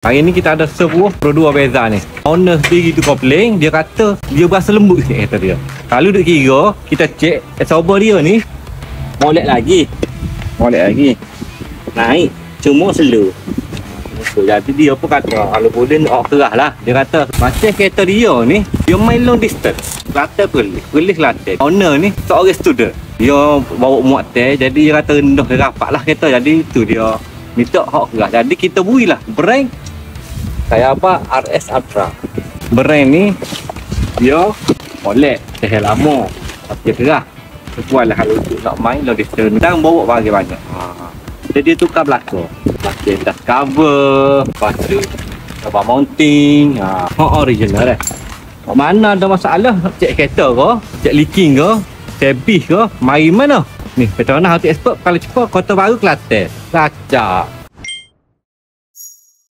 Hari ni kita ada sebuah produk beza ni. Owner sendiri tu komplain, dia kata dia berasa lembut sikit kata dia. Kalau duk kira, kita cek absorber dia ni molek lagi. Naik, cuma slow. So, jadi dia pun kata kalau boleh nak kerah lah. Dia kata macam kereta dia ni, dia main long distance. Kelantan Kelantan. Owner ni seorang student. Dia bawa muatai, jadi dia kata rendah dia rapat lah kereta. Jadi tu dia minta hak kerah. Jadi kita berilah brand saya apa RS Ultra. Brand ni dia molek dah lama. Tapi kerah. Sesuai lah kalau nak main long distance. Dan bawa barang banyak. Jadi dia tukar belakang. Belakang dah cover. Lepas tu cover mounting. Original dah. Mana ada masalah cek kereta ke, cek leaking ke, servis ke, mari mana? Ni Petronas Auto Expert kalau cepat Kota Baru Kelantan. Lacak.